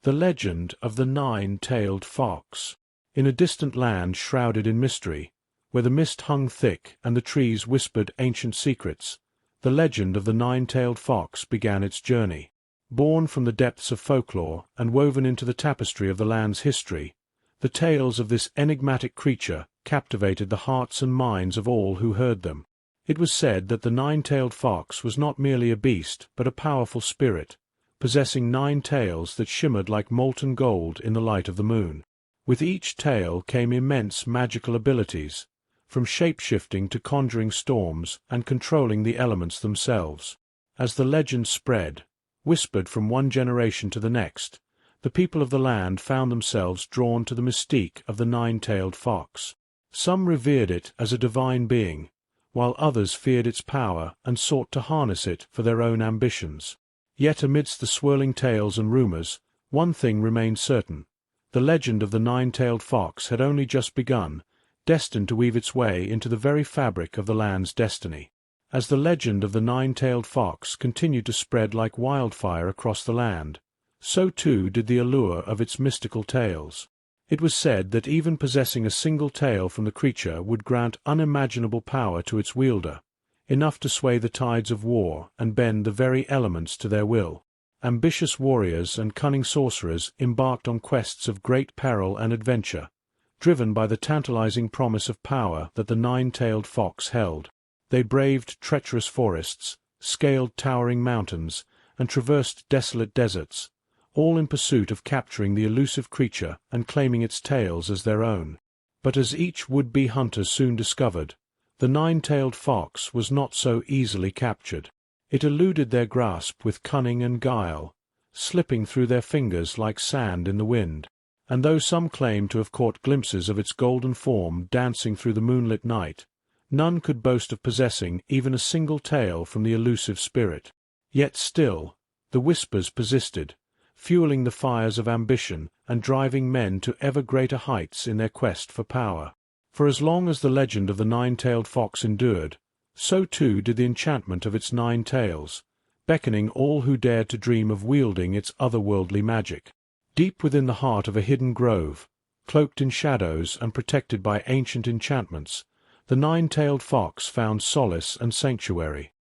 The legend of the nine-tailed fox. In a distant land shrouded in mystery, where the mist hung thick and the trees whispered ancient secrets, the legend of the nine-tailed fox began its journey. Born from the depths of folklore and woven into the tapestry of the land's history, the tales of this enigmatic creature captivated the hearts and minds of all who heard them. It was said that the nine-tailed fox was not merely a beast but a powerful spirit, possessing 9 tails that shimmered like molten gold in the light of the moon. With each tail came immense magical abilities, from shape-shifting to conjuring storms and controlling the elements themselves. As the legend spread, whispered from one generation to the next, the people of the land found themselves drawn to the mystique of the nine-tailed fox. Some revered it as a divine being, while others feared its power and sought to harness it for their own ambitions. Yet amidst the swirling tales and rumors, one thing remained certain. The legend of the nine-tailed fox had only just begun, destined to weave its way into the very fabric of the land's destiny. As the legend of the nine-tailed fox continued to spread like wildfire across the land, so too did the allure of its mystical tales. It was said that even possessing a single tail from the creature would grant unimaginable power to its wielder, enough to sway the tides of war and bend the very elements to their will. Ambitious warriors and cunning sorcerers embarked on quests of great peril and adventure, driven by the tantalizing promise of power that the nine-tailed fox held. They braved treacherous forests, scaled towering mountains, and traversed desolate deserts, all in pursuit of capturing the elusive creature and claiming its tails as their own. But as each would-be hunter soon discovered, the nine-tailed fox was not so easily captured. It eluded their grasp with cunning and guile, slipping through their fingers like sand in the wind. And though some claimed to have caught glimpses of its golden form dancing through the moonlit night, none could boast of possessing even a single tail from the elusive spirit. Yet still, the whispers persisted, fueling the fires of ambition and driving men to ever greater heights in their quest for power. For as long as the legend of the nine-tailed fox endured, so too did the enchantment of its 9 tails, beckoning all who dared to dream of wielding its otherworldly magic. Deep within the heart of a hidden grove, cloaked in shadows and protected by ancient enchantments, the nine-tailed fox found solace and sanctuary.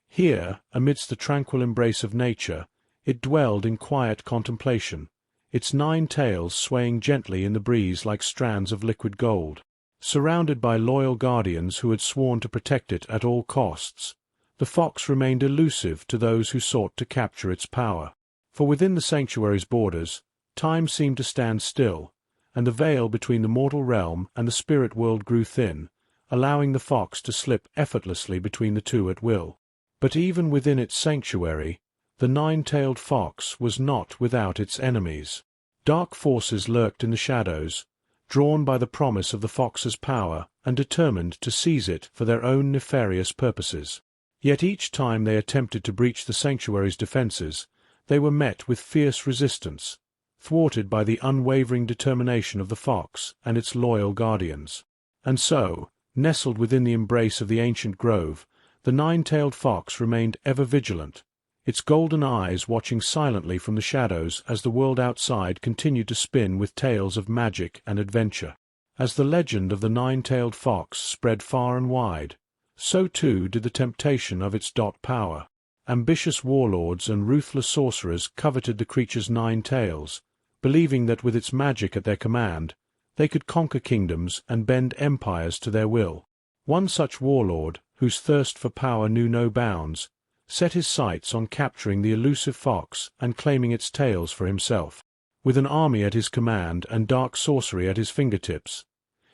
Here, amidst the tranquil embrace of nature, it dwelled in quiet contemplation, its 9 tails swaying gently in the breeze like strands of liquid gold. Surrounded by loyal guardians who had sworn to protect it at all costs, the fox remained elusive to those who sought to capture its power. For within the sanctuary's borders, time seemed to stand still, and the veil between the mortal realm and the spirit world grew thin, allowing the fox to slip effortlessly between the two at will. But even within its sanctuary, the nine-tailed fox was not without its enemies. Dark forces lurked in the shadows, drawn by the promise of the fox's power and determined to seize it for their own nefarious purposes. Yet each time they attempted to breach the sanctuary's defenses, they were met with fierce resistance, thwarted by the unwavering determination of the fox and its loyal guardians. And so, nestled within the embrace of the ancient grove, the nine-tailed fox remained ever vigilant, its golden eyes watching silently from the shadows as the world outside continued to spin with tales of magic and adventure. As the legend of the nine-tailed fox spread far and wide, so too did the temptation of its power. Ambitious warlords and ruthless sorcerers coveted the creature's 9 tails, believing that with its magic at their command, they could conquer kingdoms and bend empires to their will. One such warlord, whose thirst for power knew no bounds, set his sights on capturing the elusive fox and claiming its tails for himself. With an army at his command and dark sorcery at his fingertips,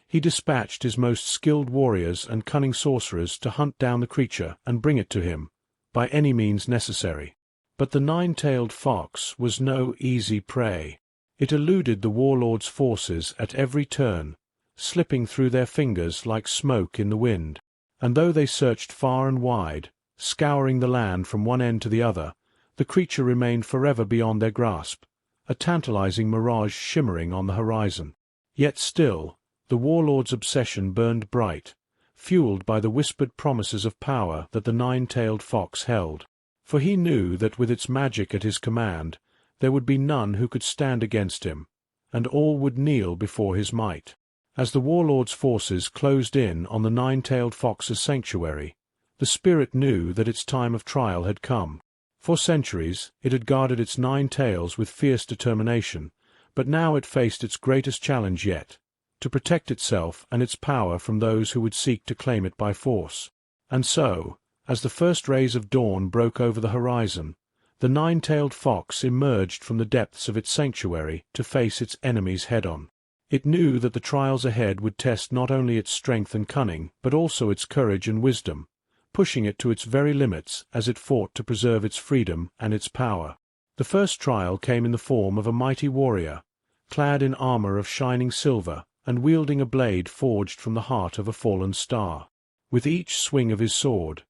he dispatched his most skilled warriors and cunning sorcerers to hunt down the creature and bring it to him, by any means necessary. But the nine-tailed fox was no easy prey. It eluded the warlord's forces at every turn, slipping through their fingers like smoke in the wind. And though they searched far and wide, scouring the land from one end to the other, the creature remained forever beyond their grasp, a tantalizing mirage shimmering on the horizon. Yet still, the warlord's obsession burned bright, fueled by the whispered promises of power that the nine-tailed fox held. For he knew that with its magic at his command, there would be none who could stand against him, and all would kneel before his might. As the warlord's forces closed in on the nine-tailed fox's sanctuary, the spirit knew that its time of trial had come. For centuries, it had guarded its 9 tails with fierce determination, but now it faced its greatest challenge yet, to protect itself and its power from those who would seek to claim it by force. And so, as the first rays of dawn broke over the horizon, the 9-tailed fox emerged from the depths of its sanctuary to face its enemies head-on. It knew that the trials ahead would test not only its strength and cunning, but also its courage and wisdom, pushing it to its very limits as it fought to preserve its freedom and its power. The first trial came in the form of a mighty warrior, clad in armor of shining silver and wielding a blade forged from the heart of a fallen star. With each swing of his sword,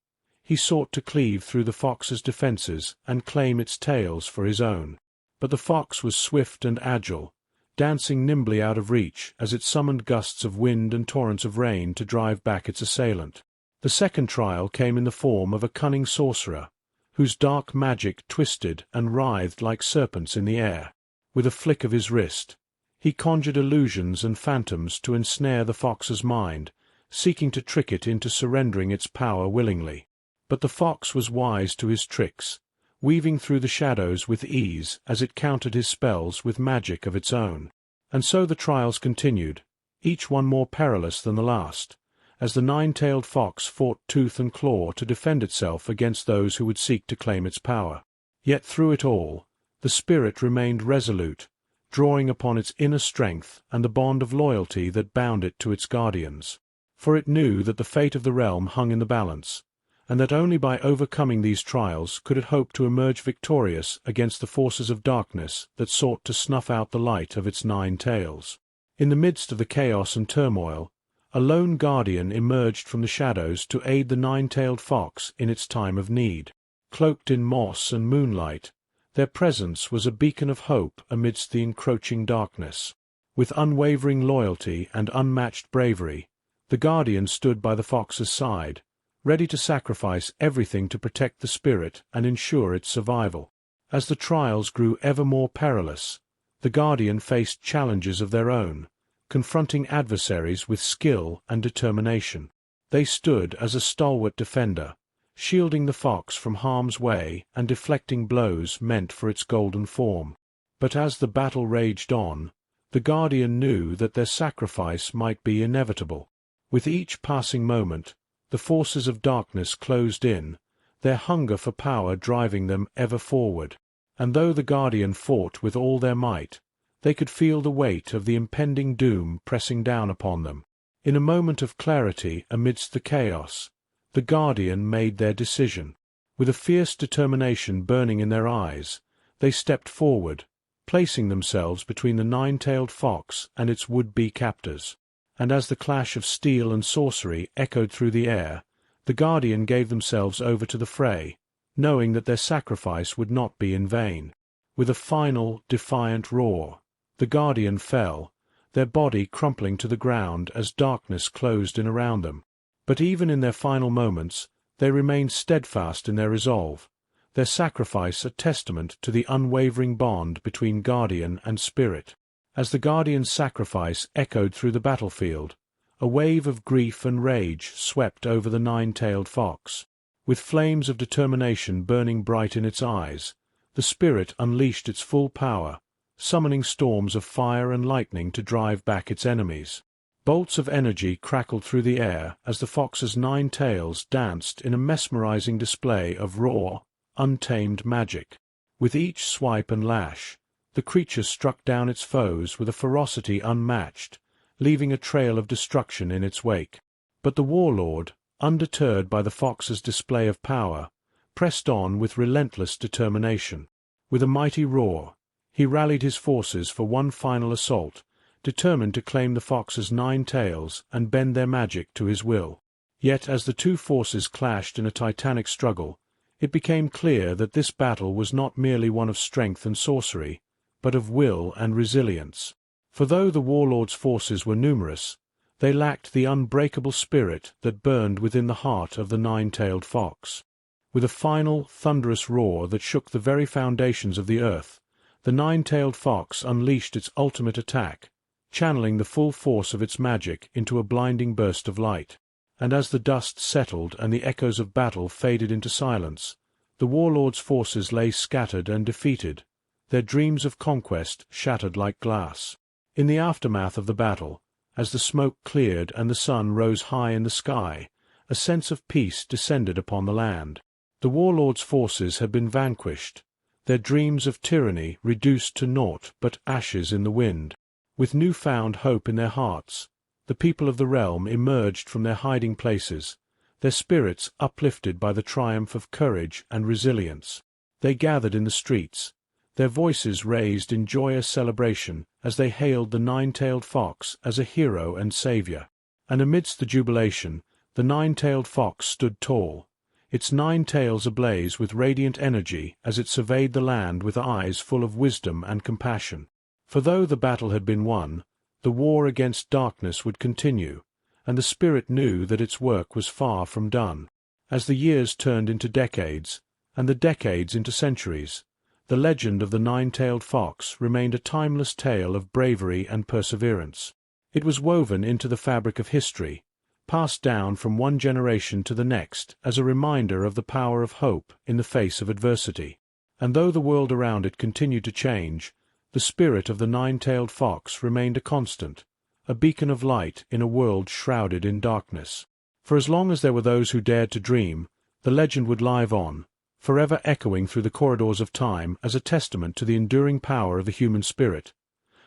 he sought to cleave through the fox's defenses and claim its tails for his own. But the fox was swift and agile, dancing nimbly out of reach as it summoned gusts of wind and torrents of rain to drive back its assailant. The second trial came in the form of a cunning sorcerer, whose dark magic twisted and writhed like serpents in the air. With a flick of his wrist, he conjured illusions and phantoms to ensnare the fox's mind, seeking to trick it into surrendering its power willingly. But the fox was wise to his tricks, weaving through the shadows with ease as it countered his spells with magic of its own. And so the trials continued, each one more perilous than the last, as the 9-tailed fox fought tooth and claw to defend itself against those who would seek to claim its power. Yet through it all, the spirit remained resolute, drawing upon its inner strength and the bond of loyalty that bound it to its guardians. For it knew that the fate of the realm hung in the balance, and that only by overcoming these trials could it hope to emerge victorious against the forces of darkness that sought to snuff out the light of its 9 tails. In the midst of the chaos and turmoil, a lone guardian emerged from the shadows to aid the 9-tailed fox in its time of need. Cloaked in moss and moonlight, their presence was a beacon of hope amidst the encroaching darkness. With unwavering loyalty and unmatched bravery, the guardian stood by the fox's side, ready to sacrifice everything to protect the spirit and ensure its survival. As the trials grew ever more perilous, the guardian faced challenges of their own, confronting adversaries with skill and determination. They stood as a stalwart defender, shielding the fox from harm's way and deflecting blows meant for its golden form. But as the battle raged on, the guardian knew that their sacrifice might be inevitable. With each passing moment, the forces of darkness closed in, their hunger for power driving them ever forward. And though the guardian fought with all their might, they could feel the weight of the impending doom pressing down upon them. In a moment of clarity amidst the chaos, the guardian made their decision. With a fierce determination burning in their eyes, they stepped forward, placing themselves between the 9-tailed fox and its would-be captors. And as the clash of steel and sorcery echoed through the air, the guardian gave themselves over to the fray, knowing that their sacrifice would not be in vain. With a final, defiant roar, the guardian fell, their body crumpling to the ground as darkness closed in around them. But even in their final moments, they remained steadfast in their resolve, their sacrifice a testament to the unwavering bond between guardian and spirit. As the guardian's sacrifice echoed through the battlefield, a wave of grief and rage swept over the 9-tailed fox. With flames of determination burning bright in its eyes, the spirit unleashed its full power, summoning storms of fire and lightning to drive back its enemies. Bolts of energy crackled through the air as the fox's 9 tails danced in a mesmerizing display of raw, untamed magic. With each swipe and lash, the creature struck down its foes with a ferocity unmatched, leaving a trail of destruction in its wake. But the warlord, undeterred by the fox's display of power, pressed on with relentless determination. With a mighty roar, he rallied his forces for one final assault, determined to claim the fox's 9 tails and bend their magic to his will. Yet as the two forces clashed in a titanic struggle, it became clear that this battle was not merely one of strength and sorcery, but of will and resilience. For though the warlord's forces were numerous, they lacked the unbreakable spirit that burned within the heart of the 9-tailed fox. With a final, thunderous roar that shook the very foundations of the earth, the nine-tailed fox unleashed its ultimate attack, channeling the full force of its magic into a blinding burst of light. And as the dust settled and the echoes of battle faded into silence, the warlord's forces lay scattered and defeated, their dreams of conquest shattered like glass. In the aftermath of the battle, as the smoke cleared and the sun rose high in the sky, a sense of peace descended upon the land. The warlord's forces had been vanquished, their dreams of tyranny reduced to naught but ashes in the wind. With newfound hope in their hearts, the people of the realm emerged from their hiding places, their spirits uplifted by the triumph of courage and resilience. They gathered in the streets, their voices raised in joyous celebration as they hailed the nine-tailed fox as a hero and savior. And amidst the jubilation, the nine-tailed fox stood tall, its 9 tails ablaze with radiant energy as it surveyed the land with eyes full of wisdom and compassion. For though the battle had been won, the war against darkness would continue, and the spirit knew that its work was far from done. As the years turned into decades, and the decades into centuries, the legend of the nine-tailed fox remained a timeless tale of bravery and perseverance. It was woven into the fabric of history, passed down from one generation to the next as a reminder of the power of hope in the face of adversity. And though the world around it continued to change, the spirit of the nine-tailed fox remained a constant, a beacon of light in a world shrouded in darkness. For as long as there were those who dared to dream, the legend would live on, forever echoing through the corridors of time as a testament to the enduring power of the human spirit.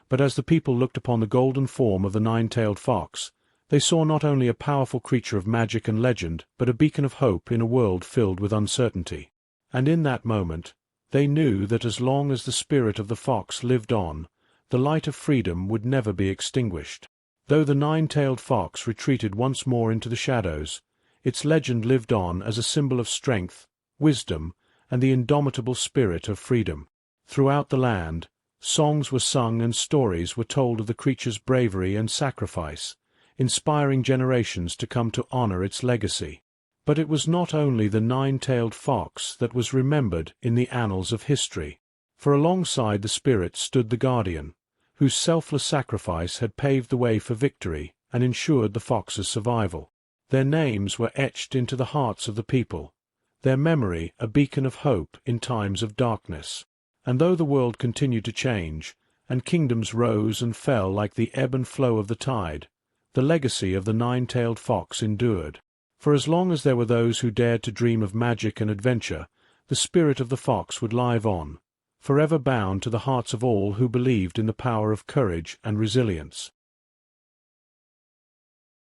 But as the people looked upon the golden form of the nine-tailed fox, they saw not only a powerful creature of magic and legend, but a beacon of hope in a world filled with uncertainty. And in that moment, they knew that as long as the spirit of the fox lived on, the light of freedom would never be extinguished. Though the nine-tailed fox retreated once more into the shadows, its legend lived on as a symbol of strength, wisdom, and the indomitable spirit of freedom. Throughout the land, songs were sung and stories were told of the creature's bravery and sacrifice, inspiring generations to come to honor its legacy. But it was not only the nine-tailed fox that was remembered in the annals of history, for alongside the spirit stood the guardian, whose selfless sacrifice had paved the way for victory and ensured the fox's survival. Their names were etched into the hearts of the people, their memory a beacon of hope in times of darkness. And though the world continued to change, and kingdoms rose and fell like the ebb and flow of the tide, the legacy of the nine-tailed fox endured. For as long as there were those who dared to dream of magic and adventure, the spirit of the fox would live on, forever bound to the hearts of all who believed in the power of courage and resilience.